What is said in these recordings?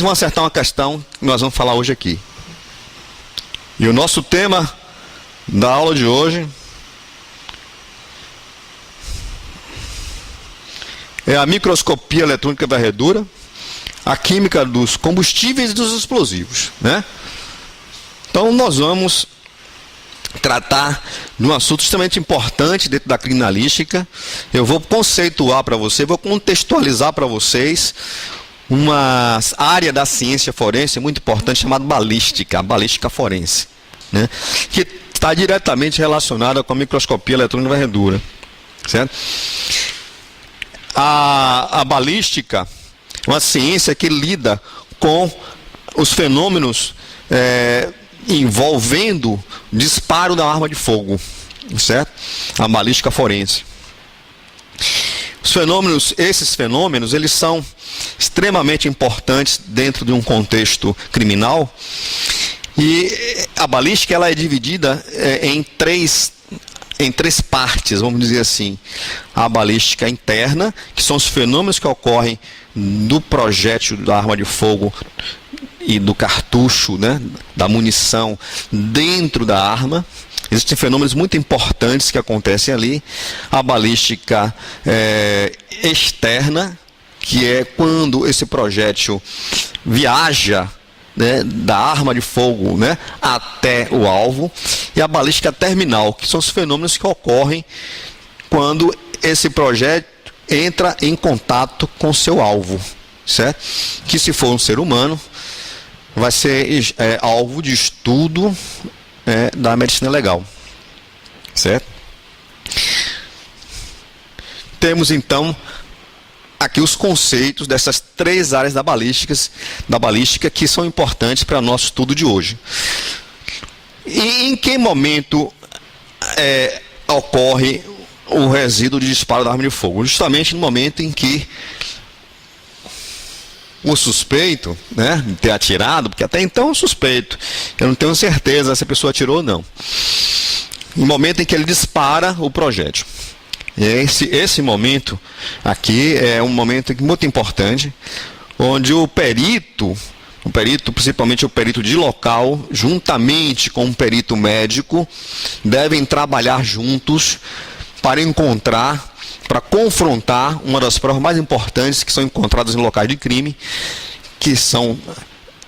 Vamos acertar uma questão que nós vamos falar hoje aqui. E o nosso tema da aula de hoje é a microscopia eletrônica varredura, a química dos combustíveis e dos explosivos, né? Então nós vamos tratar de um assunto extremamente importante dentro da criminalística. Eu vou conceituar para você, vou contextualizar para vocês uma área da ciência forense muito importante chamada balística, a balística forense, né? Que está diretamente relacionada com a microscopia eletrônica varredura, certo? A balística é uma ciência que lida com os fenômenos envolvendo disparo da arma de fogo, certo? A balística forense. Esses fenômenos, eles são extremamente importantes dentro de um contexto criminal. E a balística, ela é dividida em três partes, vamos dizer assim. A balística interna, que são os fenômenos que ocorrem do projétil da arma de fogo e do cartucho, né, da munição dentro da arma. Existem fenômenos muito importantes que acontecem ali. A balística externa, que é quando esse projétil viaja, né, da arma de fogo, né, até o alvo. E a balística terminal, que são os fenômenos que ocorrem quando esse projétil entra em contato com seu alvo, certo? Que, se for um ser humano, vai ser alvo de estudo da medicina legal, certo? Temos então aqui os conceitos dessas três áreas da balística que são importantes para o nosso estudo de hoje. E em que momento ocorre o resíduo de disparo da arma de fogo? Justamente no momento em que o suspeito, né, de ter atirado, porque até então é um suspeito, eu não tenho certeza se a pessoa atirou ou não. No momento em que ele dispara o projétil. E esse momento aqui é um momento muito importante, onde o perito, principalmente o perito de local, juntamente com o perito médico, devem trabalhar juntos para confrontar uma das provas mais importantes que são encontradas em locais de crime, que são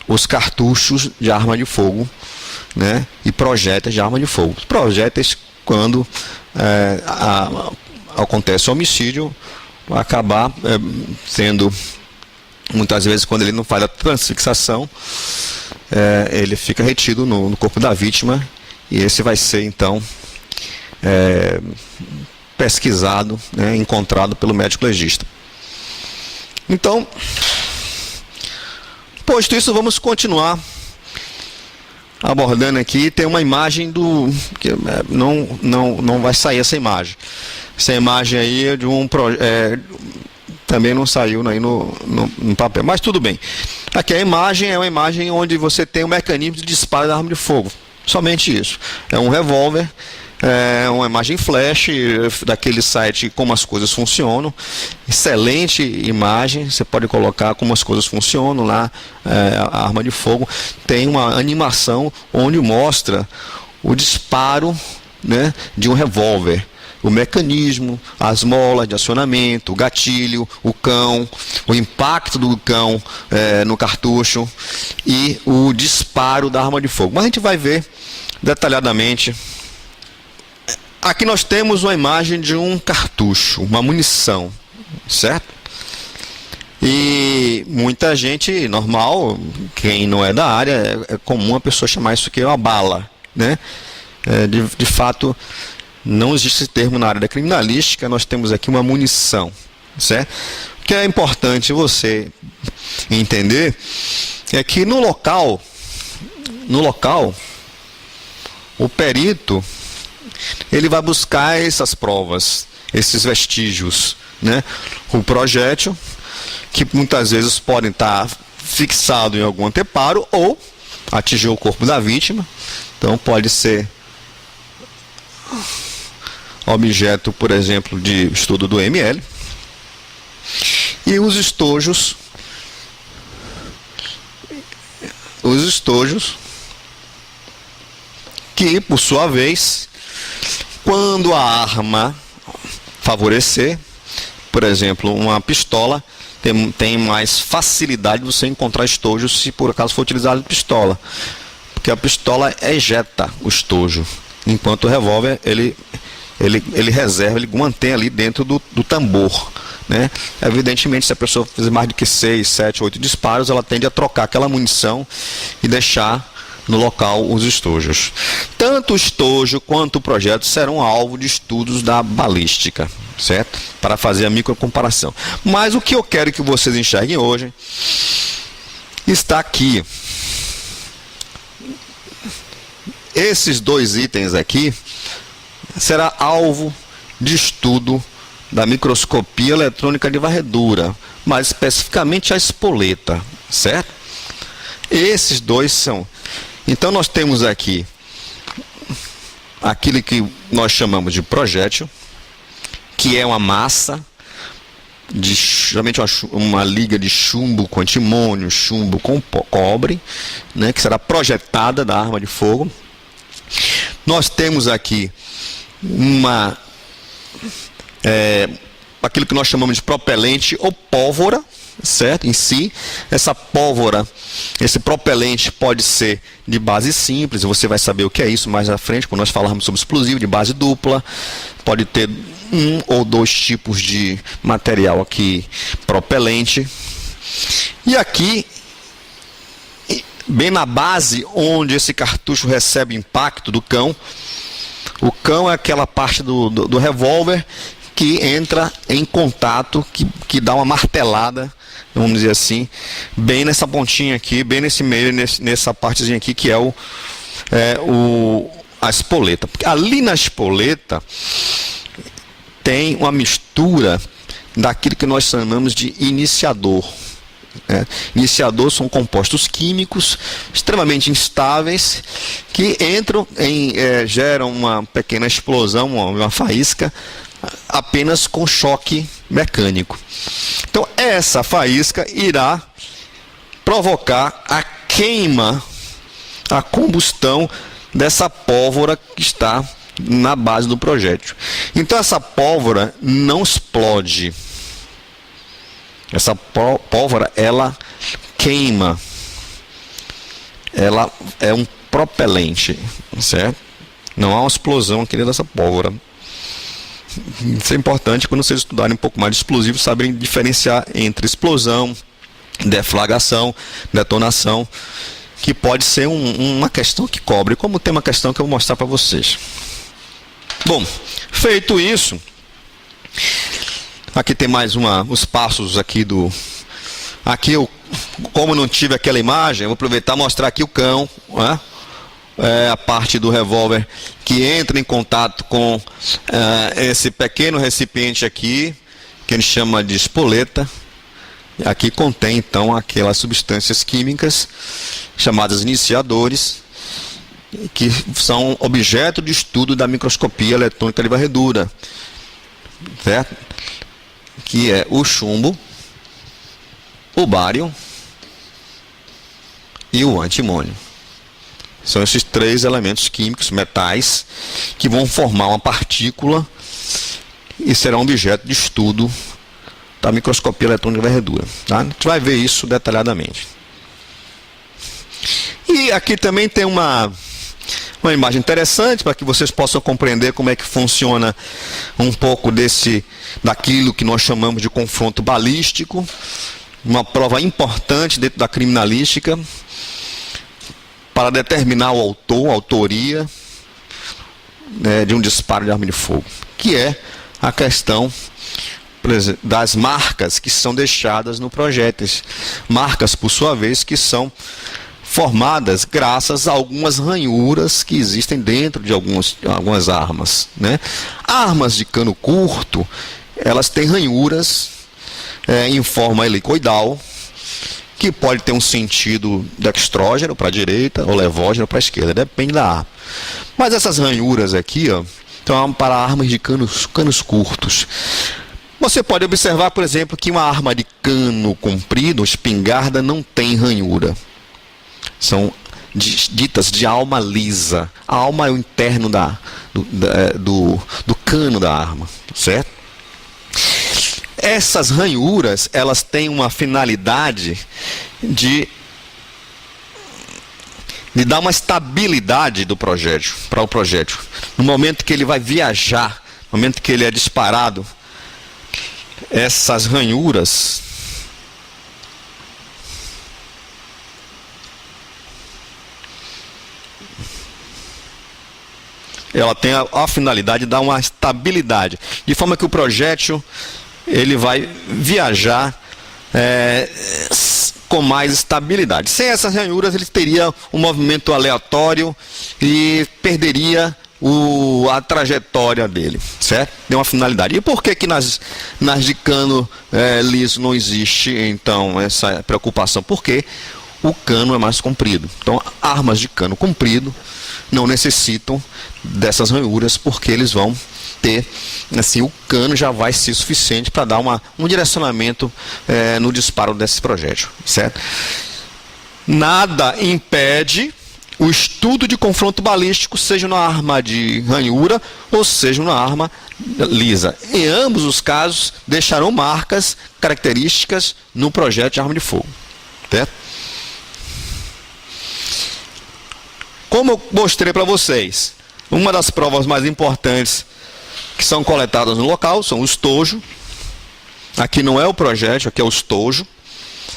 os cartuchos de arma de fogo, né, e projéteis de arma de fogo. Os projéteis, quando acontece o homicídio, vai acabar sendo, muitas vezes, quando ele não faz a transfixação, ele fica retido no corpo da vítima, e esse vai ser, então, pesquisado, né, encontrado pelo médico legista. Então, posto isso, vamos continuar abordando aqui. Tem uma imagem que não vai sair essa imagem. Essa imagem aí é de também não saiu aí no papel, mas tudo bem. Aqui a imagem é uma imagem onde você tem o mecanismo de disparo da arma de fogo. Somente isso. É um revólver. É uma imagem flash daquele site Como as Coisas Funcionam. Excelente imagem. Você pode colocar como as coisas funcionam lá. A arma de fogo tem uma animação onde mostra o disparo, né, de um revólver. O mecanismo, as molas de acionamento, o gatilho, o cão, o impacto do cão no cartucho e o disparo da arma de fogo. Mas a gente vai ver detalhadamente. Aqui nós temos uma imagem de um cartucho, uma munição, certo? E muita gente, normal, quem não é da área, é comum a pessoa chamar isso aqui uma bala, né? De fato, não existe esse termo na área da criminalística, nós temos aqui uma munição, certo? O que é importante você entender é que no local, o perito, ele vai buscar essas provas, esses vestígios, né? O projétil, que muitas vezes podem estar fixado em algum anteparo ou atingir o corpo da vítima. Então pode ser objeto, por exemplo, de estudo do ML. E os estojos os estojos, que por sua vez, quando a arma favorecer, por exemplo, uma pistola, tem mais facilidade de você encontrar estojos se por acaso for utilizado pistola, porque a pistola ejeta o estojo, enquanto o revólver ele reserva, ele mantém ali dentro do tambor, né? Evidentemente, se a pessoa fizer mais do que 6, 7, 8 disparos, ela tende a trocar aquela munição e deixar no local os estojos. Tanto o estojo quanto o projétil serão alvo de estudos da balística, certo? Para fazer a microcomparação. Mas o que eu quero que vocês enxerguem hoje está aqui. Esses dois itens aqui será alvo de estudo da microscopia eletrônica de varredura, mais especificamente a espoleta, certo? Esses dois são. Então nós temos aqui aquilo que nós chamamos de projétil, que é uma massa de geralmente uma liga de chumbo com antimônio, chumbo com cobre, né, que será projetada da arma de fogo. Nós temos aqui aquilo que nós chamamos de propelente ou pólvora, certo? Em si, essa pólvora, esse propelente pode ser de base simples, você vai saber o que é isso mais à frente, quando nós falarmos sobre explosivo de base dupla, pode ter um ou dois tipos de material aqui propelente. E aqui, bem na base onde esse cartucho recebe impacto do cão, o cão é aquela parte do revólver que entra em contato, que dá uma martelada, vamos dizer assim, bem nessa pontinha aqui, bem nesse meio, nessa partezinha aqui, que é a espoleta. Porque ali na espoleta tem uma mistura daquilo que nós chamamos de iniciador. Iniciador são compostos químicos extremamente instáveis que entram geram uma pequena explosão, uma faísca, apenas com choque mecânico. Então essa faísca irá provocar a queima, a combustão dessa pólvora que está na base do projétil. Então essa pólvora não explode. Essa pólvora, ela queima. Ela é um propelente, certo? Não há uma explosão aqui dentro dessa pólvora. Isso é importante quando vocês estudarem um pouco mais de explosivos, saberem diferenciar entre explosão, deflagração, detonação, que pode ser uma questão que cobre, como tem uma questão que eu vou mostrar para vocês. Bom, feito isso, aqui tem mais os passos aqui aqui como não tive aquela imagem, eu vou aproveitar e mostrar aqui o cão, né? A parte do revólver que entra em contato com esse pequeno recipiente aqui, que a gente chama de espoleta. Aqui contém então aquelas substâncias químicas chamadas iniciadores, que são objeto de estudo da microscopia eletrônica de varredura, certo? Que é o chumbo, o bário e o antimônio. São esses três elementos químicos, metais, que vão formar uma partícula e serão objeto de estudo da microscopia eletrônica de varredura. Tá? A gente vai ver isso detalhadamente. E aqui também tem uma imagem interessante para que vocês possam compreender como é que funciona um pouco daquilo que nós chamamos de confronto balístico, uma prova importante dentro da criminalística, para determinar o autor, a autoria, né, de um disparo de arma de fogo, que é a questão das marcas que são deixadas no projéteis. Marcas, por sua vez, que são formadas graças a algumas ranhuras que existem dentro de algumas armas, né? Armas de cano curto, elas têm ranhuras em forma helicoidal, que pode ter um sentido dextrógeno para a direita ou levógeno para a esquerda, depende da arma. Mas essas ranhuras aqui, são para armas de canos curtos. Você pode observar, por exemplo, que uma arma de cano comprido, espingarda, não tem ranhura. São ditas de alma lisa. A alma é o interno do cano da arma, certo? Essas ranhuras, elas têm uma finalidade de dar uma estabilidade do projétil, para o projétil. No momento que ele vai viajar, no momento que ele é disparado, essas ranhuras ela tem a finalidade de dar uma estabilidade, de forma que o projétil ele vai viajar com mais estabilidade. Sem essas ranhuras, ele teria um movimento aleatório e perderia a trajetória dele, certo? Tem uma finalidade. E por que nas de cano liso não existe, então, essa preocupação? Porque o cano é mais comprido. Então, armas de cano comprido não necessitam dessas ranhuras, porque eles vão ter, assim, o cano já vai ser suficiente para dar um direcionamento no disparo desse projétil, certo? Nada impede o estudo de confronto balístico, seja na arma de ranhura ou seja na arma lisa. Em ambos os casos, deixarão marcas características no projétil de arma de fogo, certo? Como eu mostrei para vocês, uma das provas mais importantes que são coletadas no local são o estojo. Aqui não é o projétil, aqui é o estojo.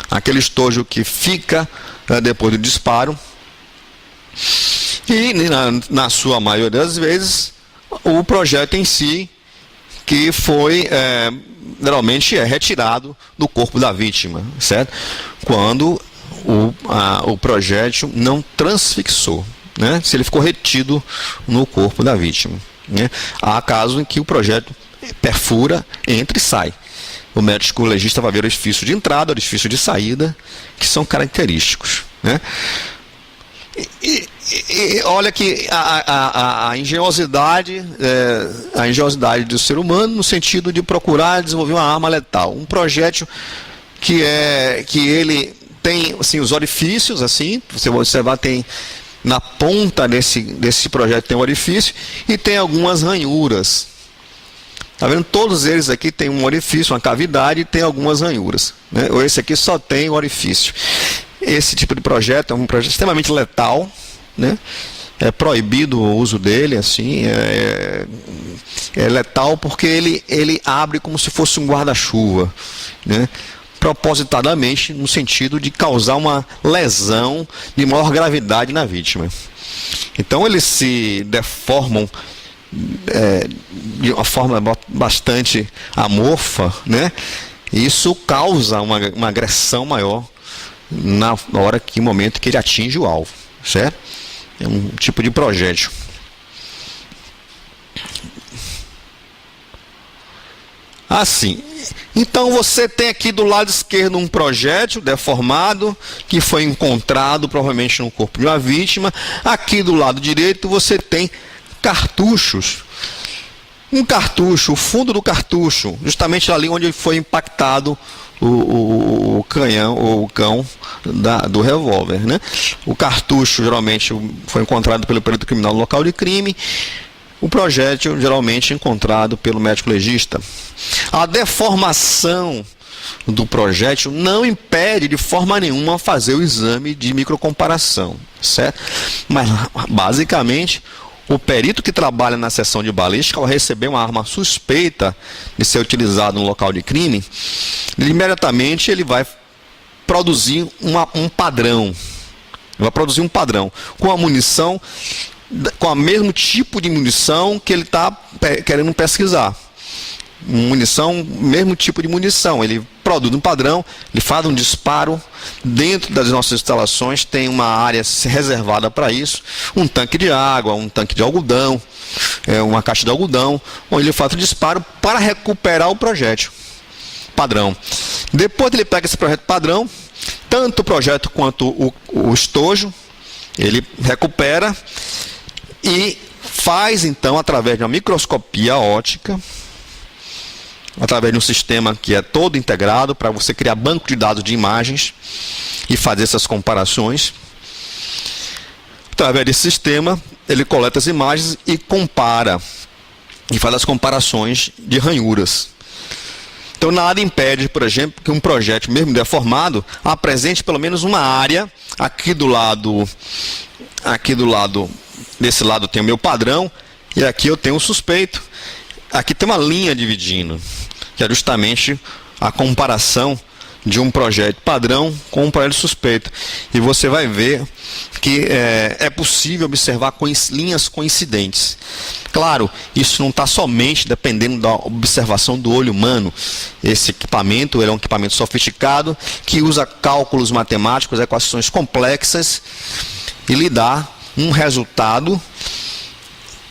Aquele estojo que fica depois do disparo. E na sua maioria das vezes, o projétil em si, que foi geralmente retirado do corpo da vítima, certo? Quando o projétil não transfixou, né? Se ele ficou retido no corpo da vítima, né? Há casos em que o projétil perfura, entra e sai. O médico legista vai ver o orifício de entrada, o orifício de saída, que são característicos, né? E olha que a engenhosidade do ser humano no sentido de procurar desenvolver uma arma letal, um projétil que ele tem assim os orifícios, assim você vai ter na ponta desse projétil tem um orifício e tem algumas ranhuras. Tá vendo? Todos eles aqui tem um orifício, uma cavidade e tem algumas ranhuras, né? Ou esse aqui só tem orifício. Esse tipo de projeto é um projeto extremamente letal, né? É proibido o uso dele, assim, é letal porque ele abre como se fosse um guarda-chuva, né? Propositadamente, no sentido de causar uma lesão de maior gravidade na vítima. Então eles se deformam de uma forma bastante amorfa, né? E isso causa uma agressão maior na hora momento que ele atinge o alvo, certo? É um tipo de projétil. Assim, então você tem aqui do lado esquerdo um projétil deformado que foi encontrado provavelmente no corpo de uma vítima. Aqui do lado direito você tem cartuchos. Um cartucho, o fundo do cartucho, justamente ali onde foi impactado o canhão ou o cão do revólver, né? O cartucho geralmente foi encontrado pelo perito criminal no local de crime. O projétil geralmente encontrado pelo médico legista. A deformação do projétil não impede de forma nenhuma fazer o exame de microcomparação, certo? Mas basicamente o perito que trabalha na seção de balística, ao receber uma arma suspeita de ser utilizada no local de crime, imediatamente ele vai produzir um padrão. Vai produzir um padrão com a munição, com o mesmo tipo de munição que ele está querendo pesquisar. Mesmo tipo de munição. Ele produz um padrão, ele faz um disparo. Dentro das nossas instalações tem uma área reservada para isso, um tanque de água, um tanque de algodão, uma caixa de algodão, onde ele faz o disparo para recuperar o projétil padrão. Depois ele pega esse projétil padrão, tanto o projétil quanto o estojo, ele recupera e faz então, através de uma microscopia óptica, através de um sistema que é todo integrado para você criar banco de dados de imagens e fazer essas comparações, Através desse sistema, ele coleta as imagens e compara, e faz as comparações de ranhuras. Então nada impede, por exemplo, que um projétil, mesmo deformado, apresente pelo menos uma área. Aqui do lado, desse lado tem o meu padrão, e aqui eu tenho o suspeito. Aqui tem uma linha dividindo, que é justamente a comparação de um projétil padrão com um projétil suspeito. E você vai ver que é possível observar linhas coincidentes. Claro, isso não está somente dependendo da observação do olho humano. Esse equipamento é um equipamento sofisticado que usa cálculos matemáticos, equações complexas, e lhe dá um resultado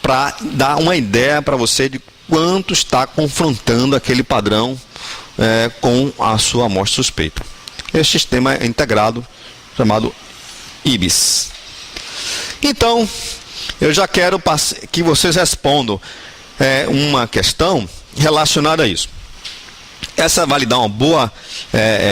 para dar uma ideia para você de quanto está confrontando aquele padrão com a sua amostra suspeita. Esse sistema é integrado, chamado IBIS. Então, eu já quero que vocês respondam uma questão relacionada a isso. Essa vai lhe dar uma boa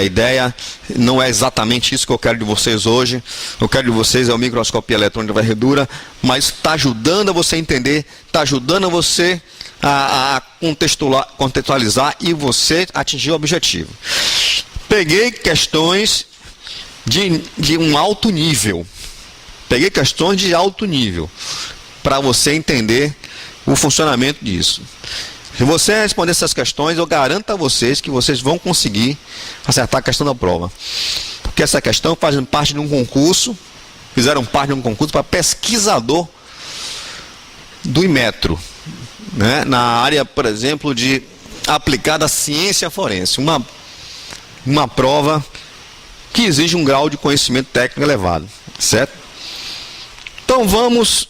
ideia. Não é exatamente isso que eu quero de vocês hoje. Eu quero de vocês é o microscopia eletrônica de varredura, mas está ajudando a você entender, está ajudando a você a contextualizar e você atingir o objetivo. Peguei questões de um alto nível. Peguei questões de alto nível para você entender o funcionamento disso. Se você responder essas questões, eu garanto a vocês que vocês vão conseguir acertar a questão da prova. Porque essa questão faz parte de um concurso, fizeram parte de um concurso para pesquisador do Inmetro, né? Na área, por exemplo, de aplicada à ciência forense. Uma prova que exige um grau de conhecimento técnico elevado, certo? Então vamos...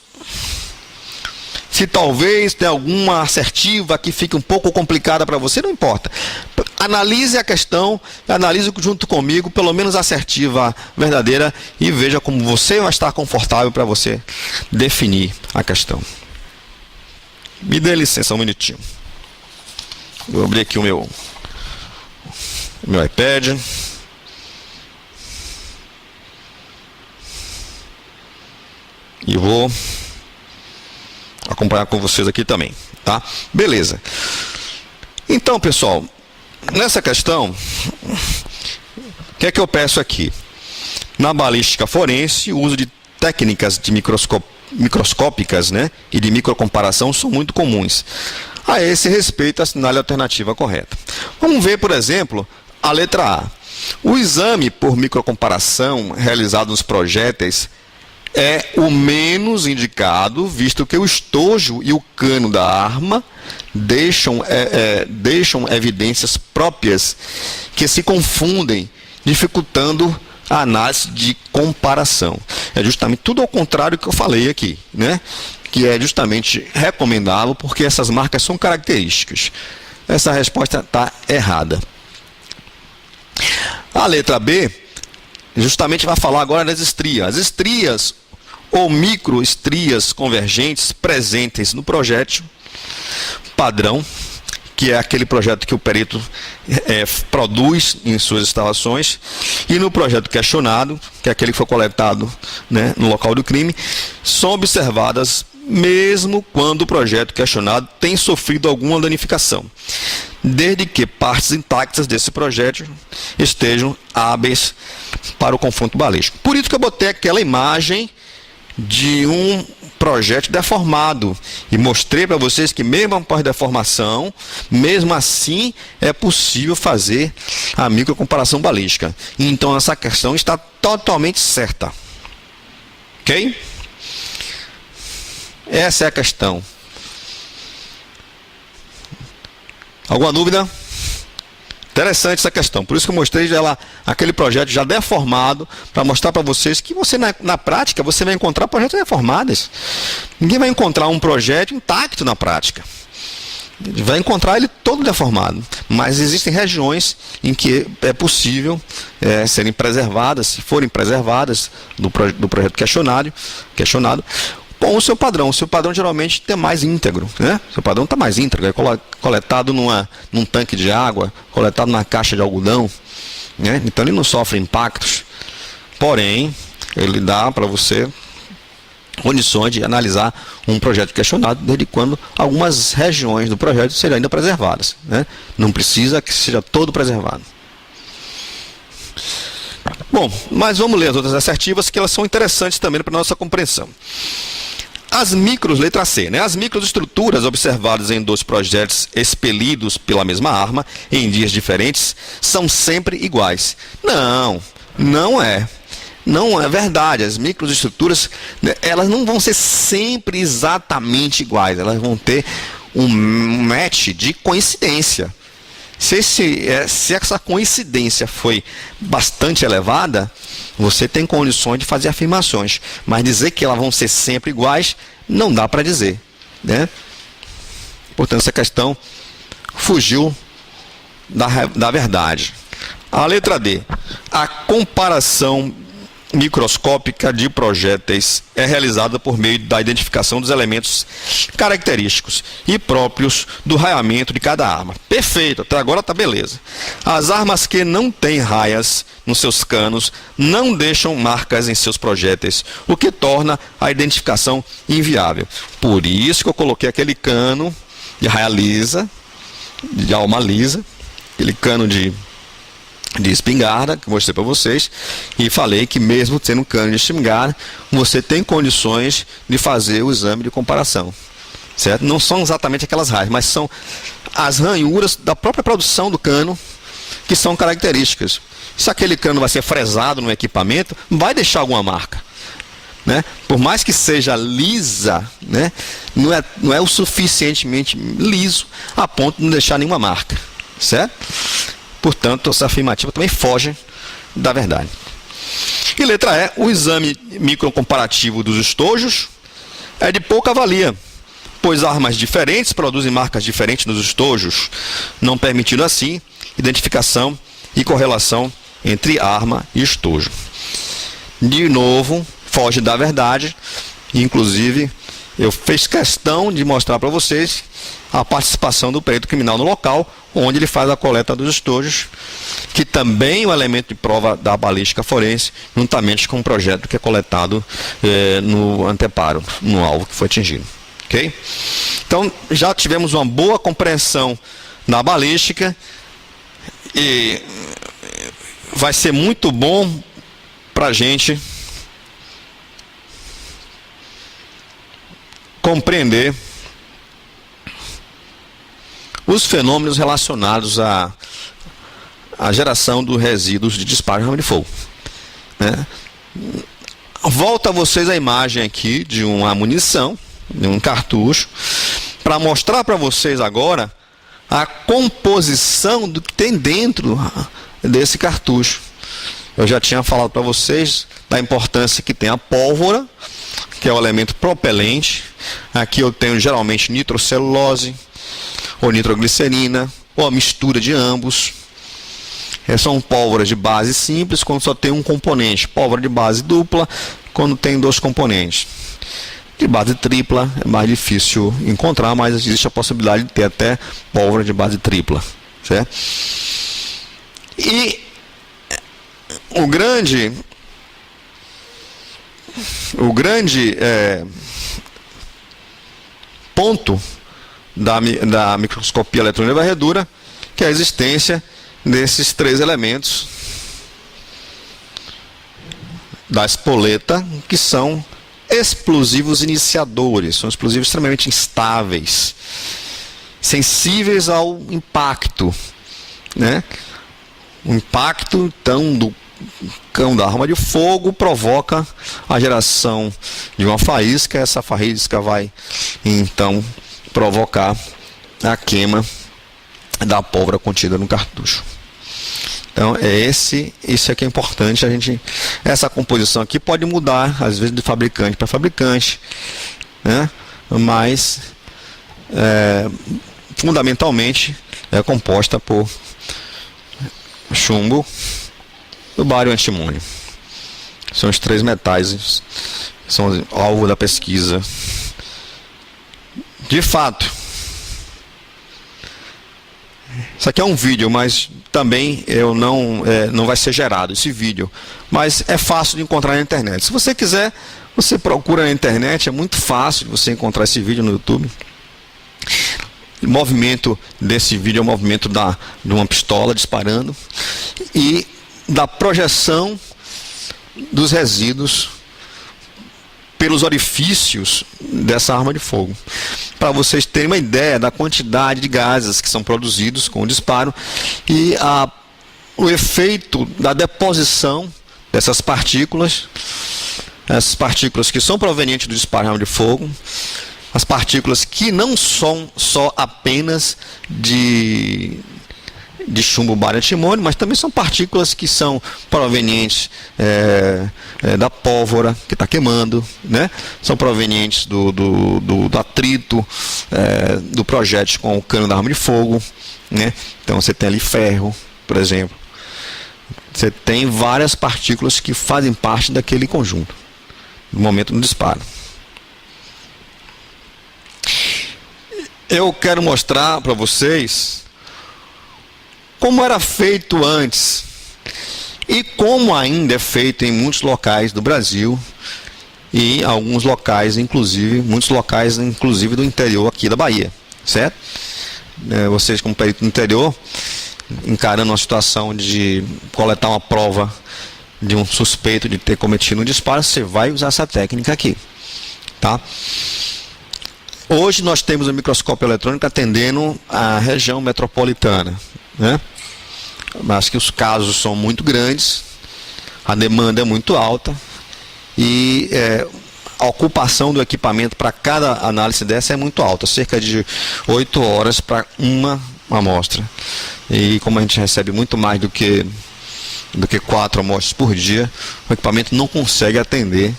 Se talvez tenha alguma assertiva que fique um pouco complicada para você, não importa. Analise a questão, analise junto comigo, pelo menos a assertiva verdadeira, e veja como você vai estar confortável para você definir a questão. Me dê licença um minutinho. Vou abrir aqui o meu iPad. E vou acompanhar com vocês aqui também, tá? Beleza. Então, pessoal, nessa questão, o que é que eu peço aqui? Na balística forense, o uso de técnicas de microscópicas, né, e de microcomparação são muito comuns. A esse respeito, assinale a alternativa correta. Vamos ver, por exemplo, a letra A. O exame por microcomparação realizado nos projéteis é o menos indicado, visto que o estojo e o cano da arma deixam evidências próprias que se confundem, dificultando a análise de comparação. É justamente tudo ao contrário que eu falei aqui, né? Que é justamente recomendável, porque essas marcas são características. Essa resposta está errada. A letra B justamente vai falar agora das estrias. As estrias ou microestrias convergentes presentes no projétil padrão, que é aquele projeto que o perito produz em suas instalações, e no projeto questionado, que é aquele que foi coletado, né, no local do crime, são observadas mesmo quando o projeto questionado tem sofrido alguma danificação, desde que partes intactas desse projétil estejam hábeis para o confronto balístico. Por isso que eu botei aquela imagem de um projétil deformado e mostrei para vocês que mesmo após deformação, mesmo assim é possível fazer a microcomparação balística. Então essa questão está totalmente certa. Ok? Essa é a questão. Alguma dúvida? Interessante essa questão. Por isso que eu mostrei aquele projeto já deformado, para mostrar para vocês que você na prática você vai encontrar projetos deformados. Ninguém vai encontrar um projeto intacto na prática. Vai encontrar ele todo deformado. Mas existem regiões em que é possível serem preservadas, se forem preservadas do projeto questionado, com o seu padrão. O seu padrão geralmente é mais íntegro, né? O seu padrão está mais íntegro, é coletado num tanque de água, coletado na caixa de algodão, né? Então ele não sofre impactos, porém, ele dá para você condições de analisar um projeto questionado, desde quando algumas regiões do projeto serão ainda preservadas, né? Não precisa que seja todo preservado. Bom, mas vamos ler as outras assertivas, que elas são interessantes também para a nossa compreensão. As letra C, né? As microestruturas observadas em 2 projetos expelidos pela mesma arma em dias diferentes são sempre iguais. Não é. Não é verdade. As microestruturas, né, elas não vão ser sempre exatamente iguais. Elas vão ter um match de coincidência. Se essa coincidência foi bastante elevada, você tem condições de fazer afirmações. Mas dizer que elas vão ser sempre iguais, não dá para dizer, né? Portanto, essa questão fugiu da verdade. A letra D. A comparação microscópica de projéteis é realizada por meio da identificação dos elementos característicos e próprios do raiamento de cada arma. Perfeito, até agora está beleza. As armas que não têm raias nos seus canos não deixam marcas em seus projéteis, o que torna a identificação inviável. Por isso que eu coloquei aquele cano de raia lisa, de alma lisa, aquele cano de espingarda, que eu mostrei para vocês, e falei que mesmo tendo um cano de espingarda, você tem condições de fazer o exame de comparação, certo? Não são exatamente aquelas raias, mas são as ranhuras da própria produção do cano que são características. Se aquele cano vai ser fresado no equipamento, vai deixar alguma marca, né? Por mais que seja lisa, né? Não é o suficientemente liso a ponto de não deixar nenhuma marca, certo? Portanto, essa afirmativa também foge da verdade. E letra E, o exame microcomparativo dos estojos é de pouca valia, pois armas diferentes produzem marcas diferentes nos estojos, não permitindo assim identificação e correlação entre arma e estojo. De novo, foge da verdade, inclusive eu fiz questão de mostrar para vocês a participação do perito criminal no local, onde ele faz a coleta dos estojos, que também é um elemento de prova da balística forense, juntamente com o projeto que é coletado no anteparo, no alvo que foi atingido. Okay? Então, já tivemos uma boa compreensão na balística, e vai ser muito bom para a gente compreender os fenômenos relacionados à geração dos resíduos de disparo de arma de fogo, né? Volta a vocês a imagem aqui de uma munição, de um cartucho, para mostrar para vocês agora a composição do que tem dentro desse cartucho. Eu já tinha falado para vocês da importância que tem a pólvora, que é o elemento propelente. Aqui eu tenho geralmente nitrocelulose, ou nitroglicerina, ou a mistura de ambos. São pólvoras de base simples, quando só tem um componente. Pólvora de base dupla, quando tem 2 componentes. De base tripla é mais difícil encontrar, mas existe a possibilidade de ter até pólvora de base tripla, certo? E o grande ponto da microscopia eletrônica de varredura, que é a existência desses 3 elementos da espoleta, que são explosivos iniciadores, são explosivos extremamente instáveis, sensíveis ao impacto, né? O impacto, então, do cão da arma de fogo provoca a geração de uma faísca. Essa faísca vai, então, provocar a queima da pólvora contida no cartucho. Então, isso é que é importante. Essa composição aqui pode mudar, às vezes, de fabricante para fabricante, né? Mas, fundamentalmente, é composta por chumbo e bário antimônio. São os 3 metais, são alvo da pesquisa. De fato, isso aqui é um vídeo, mas também não vai ser gerado esse vídeo, mas é fácil de encontrar na internet. Se você quiser, você procura na internet, é muito fácil de você encontrar esse vídeo no YouTube. O movimento desse vídeo é o movimento de uma pistola disparando e da projeção dos resíduos pelos orifícios dessa arma de fogo, para vocês terem uma ideia da quantidade de gases que são produzidos com o disparo e o efeito da deposição dessas partículas, essas partículas que são provenientes do disparo de arma de fogo, as partículas que não são só apenas de chumbo, bário e antimônio, mas também são partículas que são provenientes da pólvora que está queimando, né? São provenientes do atrito do projétil com o cano da arma de fogo, né? Então você tem ali ferro, por exemplo. Você tem várias partículas que fazem parte daquele conjunto no momento do disparo. Eu quero mostrar para vocês como era feito antes e como ainda é feito em muitos locais do Brasil e alguns locais, muitos locais inclusive do interior aqui da Bahia, certo? Vocês como perito do interior, encarando uma situação de coletar uma prova de um suspeito de ter cometido um disparo, você vai usar essa técnica aqui, tá? Hoje nós temos o microscópio eletrônico atendendo a região metropolitana, né? Mas que os casos são muito grandes, a demanda é muito alta e a ocupação do equipamento para cada análise dessa é muito alta, cerca de 8 horas para uma amostra. E como a gente recebe muito mais do que 4 amostras por dia, o equipamento não consegue atender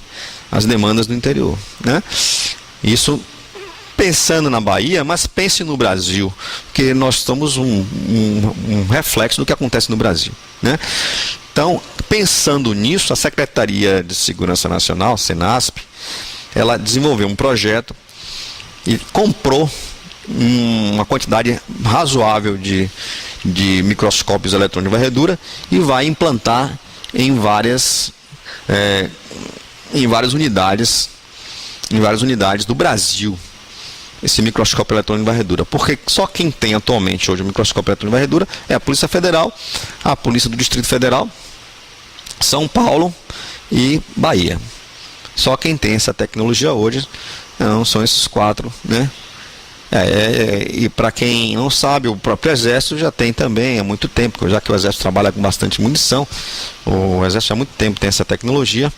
as demandas do interior, né? Isso pensando na Bahia, mas pense no Brasil, porque nós somos um reflexo do que acontece no Brasil, né? Então, pensando nisso, a Secretaria de Segurança Nacional, Senasp, ela desenvolveu um projeto e comprou uma quantidade razoável de microscópios eletrônicos de varredura e vai implantar em várias unidades do Brasil esse microscópio eletrônico de varredura, porque só quem tem atualmente hoje o microscópio eletrônico de varredura é a Polícia Federal, a Polícia do Distrito Federal, São Paulo e Bahia. Só quem tem essa tecnologia hoje são esses 4, né? E para quem não sabe, o próprio Exército já tem também há muito tempo, já que o Exército trabalha com bastante munição, o Exército há muito tempo tem essa tecnologia.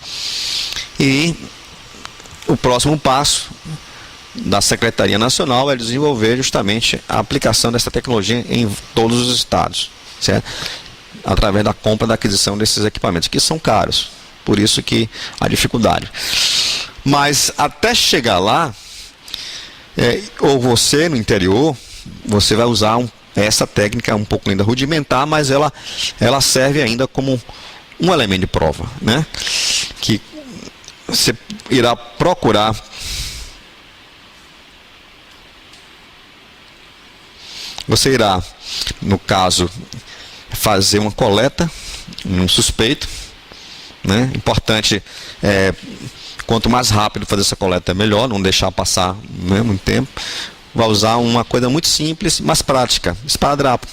E o próximo passo da Secretaria Nacional é desenvolver justamente a aplicação dessa tecnologia em todos os estados, certo? Através da compra, da aquisição desses equipamentos, que são caros, por isso que a dificuldade. Mas até chegar lá, ou você no interior, você vai usar essa técnica um pouco ainda rudimentar, mas ela serve ainda como um elemento de prova, né? Que você irá procurar no caso, fazer uma coleta, um suspeito, né? Importante, quanto mais rápido fazer essa coleta é melhor, não deixar passar, né, muito tempo. Vai usar uma coisa muito simples, mas prática, esparadrapo.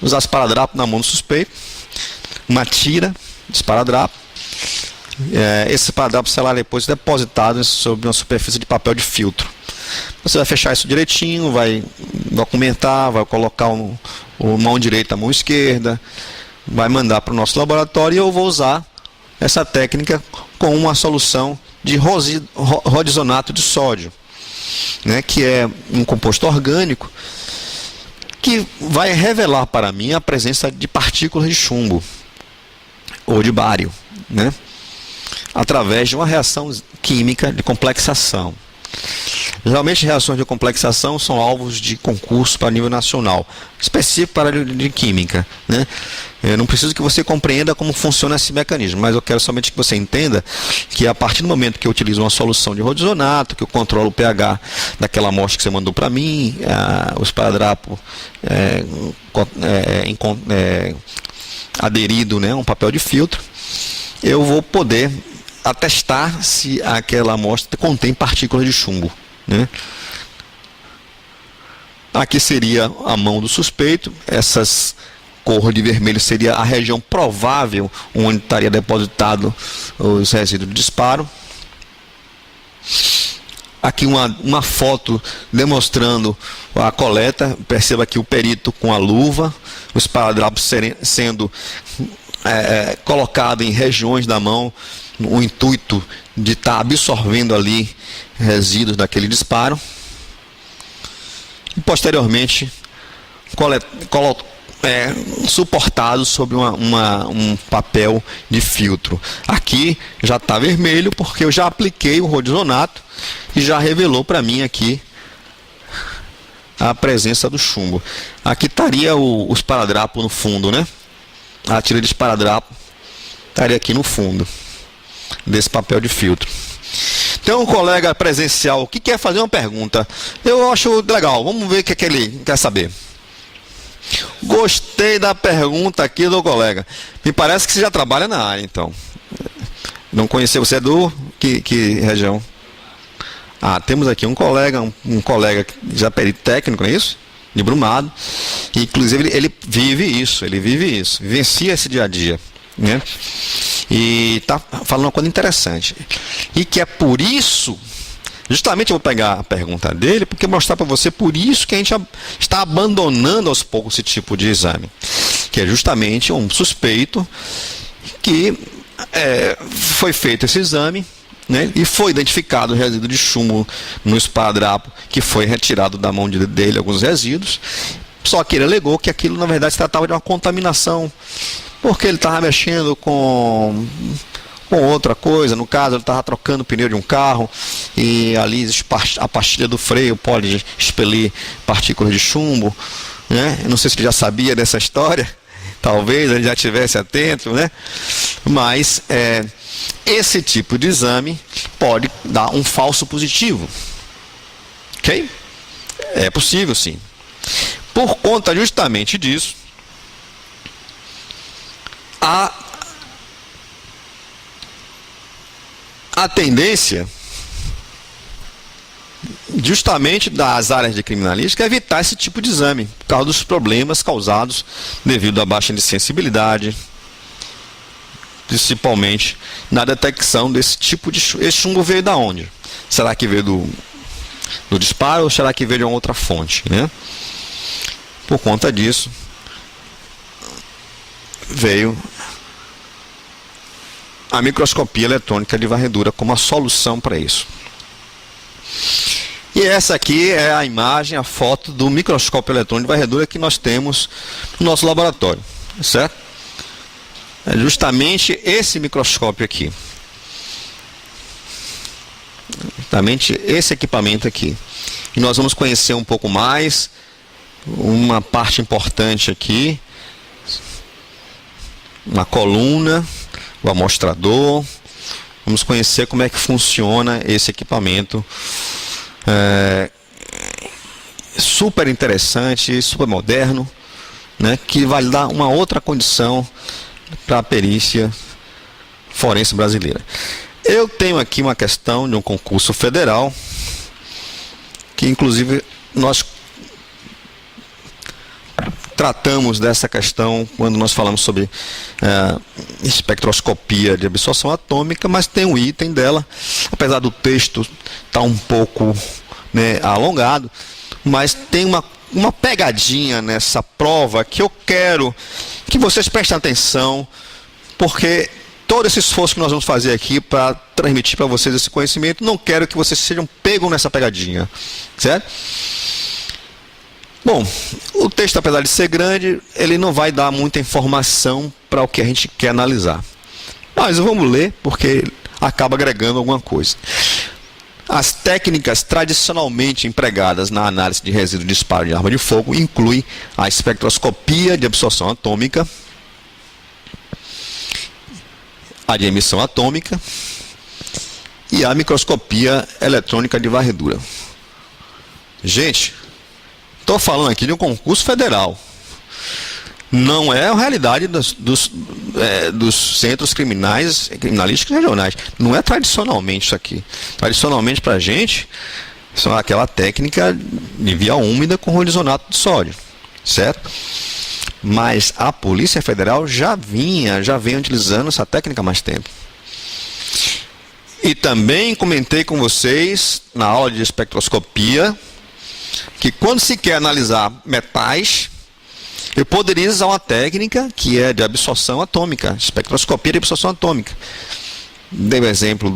Usar esparadrapo na mão do suspeito, uma tira de esparadrapo. Esse esparadrapo será depois depositado sobre uma superfície de papel de filtro. Você vai fechar isso direitinho, vai documentar, vai colocar o mão direita, a mão esquerda, vai mandar para o nosso laboratório e eu vou usar essa técnica com uma solução de rodizonato de sódio, né, que é um composto orgânico que vai revelar para mim a presença de partículas de chumbo ou de bário, né, através de uma reação química de complexação. Geralmente, reações de complexação são alvos de concurso para nível nacional, específico para a área de química, né? Eu não preciso que você compreenda como funciona esse mecanismo, mas eu quero somente que você entenda que a partir do momento que eu utilizo uma solução de rodizonato, que eu controlo o pH daquela amostra que você mandou para mim, o esparadrapo aderido, né, a um papel de filtro, eu vou poder atestar se aquela amostra contém partículas de chumbo, né? Aqui seria a mão do suspeito, essas cor de vermelho seria a região provável onde estaria depositado os resíduos de disparo. Aqui uma foto demonstrando a coleta. Perceba aqui o perito com a luva, o esparadrapo sendo colocado em regiões da mão, o intuito de estar absorvendo ali resíduos daquele disparo. E posteriormente suportado sobre um papel de filtro. Aqui já está vermelho porque eu já apliquei o rodizonato e já revelou para mim aqui a presença do chumbo. Aqui estaria o esparadrapo no fundo, né? A tira de esparadrapo estaria aqui no fundo desse papel de filtro. Então, um colega presencial que quer fazer uma pergunta, eu acho legal, vamos ver o que ele quer saber. Gostei da pergunta aqui do colega. Me parece que você já trabalha na área, então. Não conheci, você é do que região? Temos aqui um colega já perito técnico, não é isso? De Brumado. E, inclusive, ele vive isso, vivencia esse dia a dia, né? E está falando uma coisa interessante. E que é por isso, justamente eu vou pegar a pergunta dele, porque mostrar para você por isso que a gente está abandonando aos poucos esse tipo de exame. Que é justamente um suspeito que foi feito esse exame, né, e foi identificado o resíduo de chumbo no esparadrapo, que foi retirado da mão dele alguns resíduos. Só que ele alegou que aquilo na verdade se tratava de uma contaminação, porque ele estava mexendo com outra coisa. No caso, ele estava trocando o pneu de um carro e ali a pastilha do freio pode expelir partículas de chumbo, né? Eu não sei se ele já sabia dessa história, talvez ele já estivesse atento, né? Mas esse tipo de exame pode dar um falso positivo, ok? É possível, sim. Por conta justamente disso, a tendência justamente das áreas de criminalística é evitar esse tipo de exame, por causa dos problemas causados devido à baixa de sensibilidade, principalmente na detecção desse tipo de chumbo. Esse chumbo veio da onde? Será que veio do disparo ou será que veio de uma outra fonte, né? Por conta disso, veio a microscopia eletrônica de varredura como a solução para isso. E essa aqui é a imagem, a foto do microscópio eletrônico de varredura que nós temos no nosso laboratório, certo? É justamente esse microscópio aqui. Justamente esse equipamento aqui. E nós vamos conhecer um pouco mais, uma parte importante aqui, uma coluna, o amostrador. Vamos conhecer como é que funciona esse equipamento. Super interessante, super moderno, né, que vai dar uma outra condição para a perícia forense brasileira. Eu tenho aqui uma questão de um concurso federal, que inclusive nós tratamos dessa questão quando nós falamos sobre espectroscopia de absorção atômica, mas tem um item dela, apesar do texto estar um pouco, né, alongado, mas tem uma pegadinha nessa prova que eu quero que vocês prestem atenção, porque todo esse esforço que nós vamos fazer aqui para transmitir para vocês esse conhecimento, não quero que vocês sejam pegos nessa pegadinha, certo? Bom, o texto, apesar de ser grande, ele não vai dar muita informação para o que a gente quer analisar. Mas vamos ler, porque acaba agregando alguma coisa. As técnicas tradicionalmente empregadas na análise de resíduo de disparo de arma de fogo incluem a espectroscopia de absorção atômica, a de emissão atômica e a microscopia eletrônica de varredura. Gente, estou falando aqui de um concurso federal. Não é a realidade dos centros criminalísticos regionais. Não é tradicionalmente isso aqui. Tradicionalmente, para a gente, são aquela técnica de via úmida com rolizonato de sódio, certo? Mas a Polícia Federal já vem utilizando essa técnica há mais tempo. E também comentei com vocês, na aula de espectroscopia, que quando se quer analisar metais, eu poderia usar uma técnica que é de absorção atômica, espectroscopia de absorção atômica. Dei o exemplo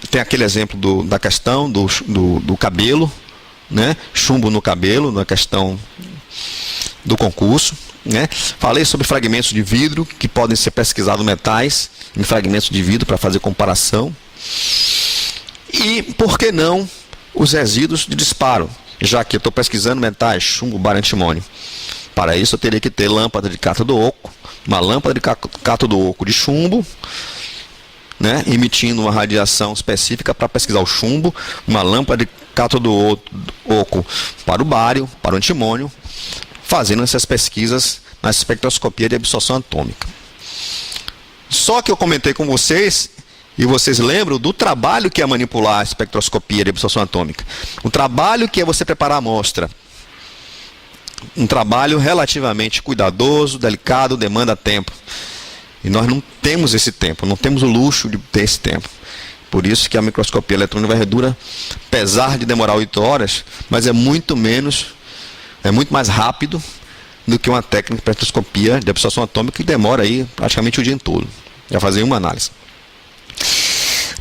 tem aquele exemplo da questão do cabelo, né? Chumbo no cabelo, na questão do concurso, né? Falei sobre fragmentos de vidro que podem ser pesquisados metais em fragmentos de vidro para fazer comparação. E por que não os resíduos de disparo? Já que eu estou pesquisando metais, chumbo, bário, antimônio. Para isso eu teria que ter lâmpada de cátodo oco, uma lâmpada de cátodo oco de chumbo, né, emitindo uma radiação específica para pesquisar o chumbo, uma lâmpada de cátodo oco para o bário, para o antimônio, fazendo essas pesquisas na espectroscopia de absorção atômica. Só que eu comentei com vocês, e vocês lembram do trabalho que é manipular a espectroscopia de absorção atômica. O trabalho que é você preparar a amostra. Um trabalho relativamente cuidadoso, delicado, demanda tempo. E nós não temos esse tempo, não temos o luxo de ter esse tempo. Por isso que a microscopia eletrônica de varredura, apesar de demorar 8 horas, mas é muito mais rápido do que uma técnica de espectroscopia de absorção atômica que demora aí praticamente o dia todo. Já fazer uma análise.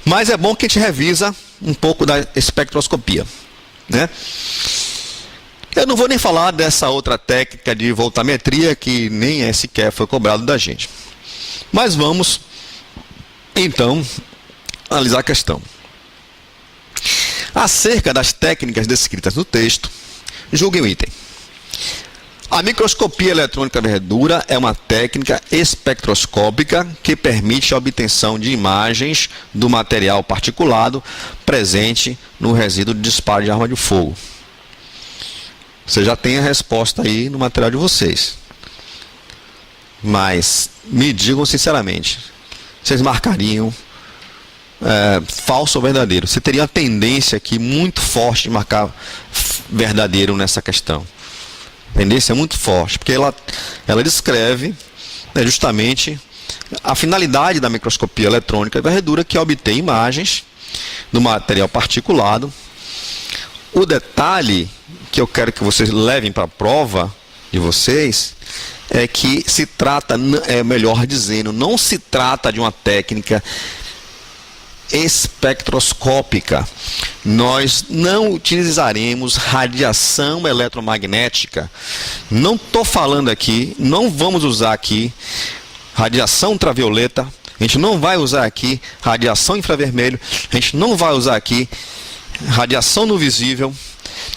Mas é bom que a gente revisa um pouco da espectroscopia, né? Eu não vou nem falar dessa outra técnica de voltametria que nem sequer foi cobrado da gente. Mas vamos, então, analisar a questão. Acerca das técnicas descritas no texto, julguem o item. A microscopia eletrônica de varredura é uma técnica espectroscópica que permite a obtenção de imagens do material particulado presente no resíduo de disparo de arma de fogo. Você já tem a resposta aí no material de vocês. Mas me digam sinceramente, vocês marcariam falso ou verdadeiro? Você teria uma tendência aqui muito forte de marcar verdadeiro nessa questão. A tendência é muito forte, porque ela descreve, né, justamente a finalidade da microscopia eletrônica de varredura, que é obter imagens do material particulado. O detalhe que eu quero que vocês levem para a prova de vocês é que se trata, melhor dizendo, não se trata de uma técnica espectroscópica. Nós não utilizaremos radiação eletromagnética. Não estou falando aqui, não vamos usar aqui radiação ultravioleta, a gente não vai usar aqui radiação infravermelho, a gente não vai usar aqui radiação no visível,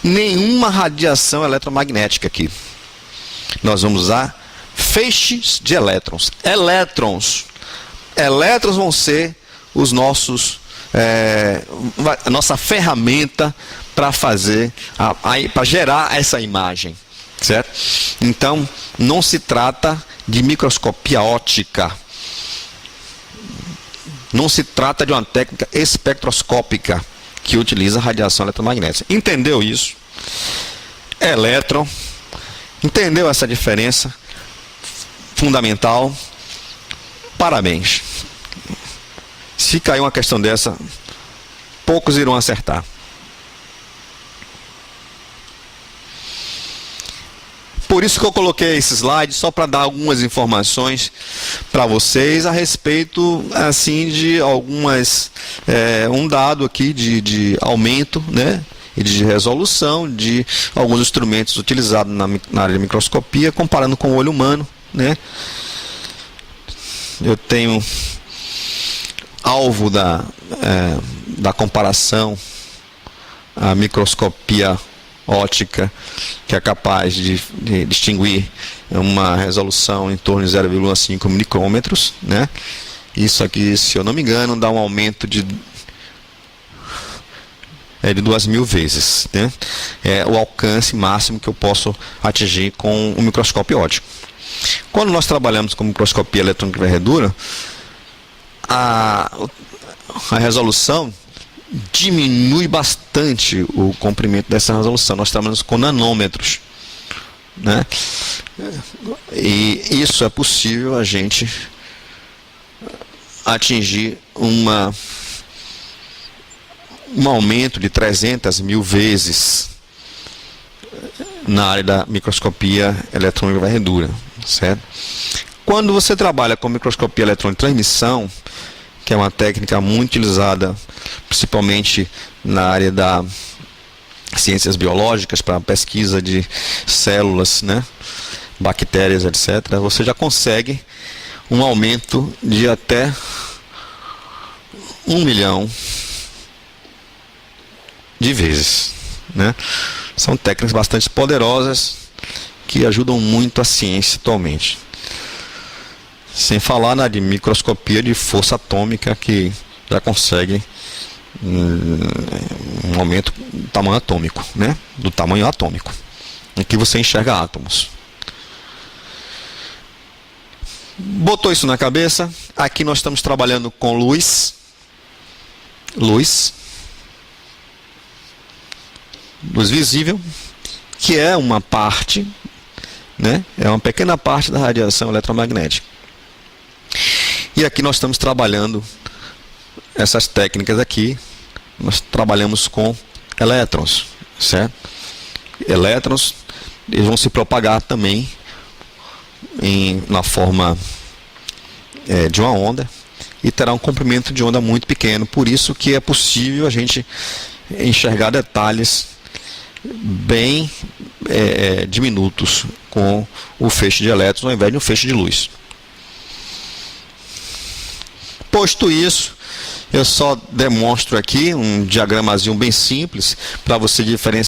nenhuma radiação eletromagnética aqui. Nós vamos usar feixes de elétrons. Elétrons vão ser os nossos, a nossa ferramenta para fazer, para gerar essa imagem, certo? Então, não se trata de microscopia óptica, não se trata de uma técnica espectroscópica que utiliza radiação eletromagnética. Entendeu isso? Elétron, entendeu essa diferença fundamental? Parabéns. Se cair uma questão dessa, poucos irão acertar. Por isso que eu coloquei esse slide, só para dar algumas informações para vocês a respeito, assim, de algumas, um dado aqui de aumento, né, e de resolução de alguns instrumentos utilizados na área de microscopia, comparando com o olho humano, né. Eu tenho alvo da comparação à microscopia óptica, que é capaz de distinguir uma resolução em torno de 0,5 micrômetros, né? Isso aqui, se eu não me engano, dá um aumento de 2.000 vezes, né? É o alcance máximo que eu posso atingir com o microscópio óptico. Quando nós trabalhamos com microscopia eletrônica de varredura, a resolução diminui bastante o comprimento dessa resolução. Nós trabalhamos com nanômetros, né? E isso é possível a gente atingir um aumento de 300.000 vezes na área da microscopia eletrônica de varredura, certo? Quando você trabalha com microscopia eletrônica de transmissão, que é uma técnica muito utilizada principalmente na área da ciências biológicas para pesquisa de células, né, bactérias, etc., você já consegue um aumento de até 1 milhão de vezes, né? São técnicas bastante poderosas que ajudam muito a ciência atualmente. Sem falar na de microscopia de força atômica, que já consegue um aumento do tamanho atômico, né? Do tamanho atômico. Aqui você enxerga átomos. Botou isso na cabeça? Aqui nós estamos trabalhando com luz visível, que é uma parte, né? É uma pequena parte da radiação eletromagnética. E aqui nós estamos trabalhando essas técnicas aqui. Nós trabalhamos com elétrons, certo? Elétrons, eles vão se propagar também na forma de uma onda e terá um comprimento de onda muito pequeno. Por isso que é possível a gente enxergar detalhes bem diminutos com o feixe de elétrons ao invés de um feixe de luz. Posto isso, eu só demonstro aqui um diagramazinho bem simples para você diferenciar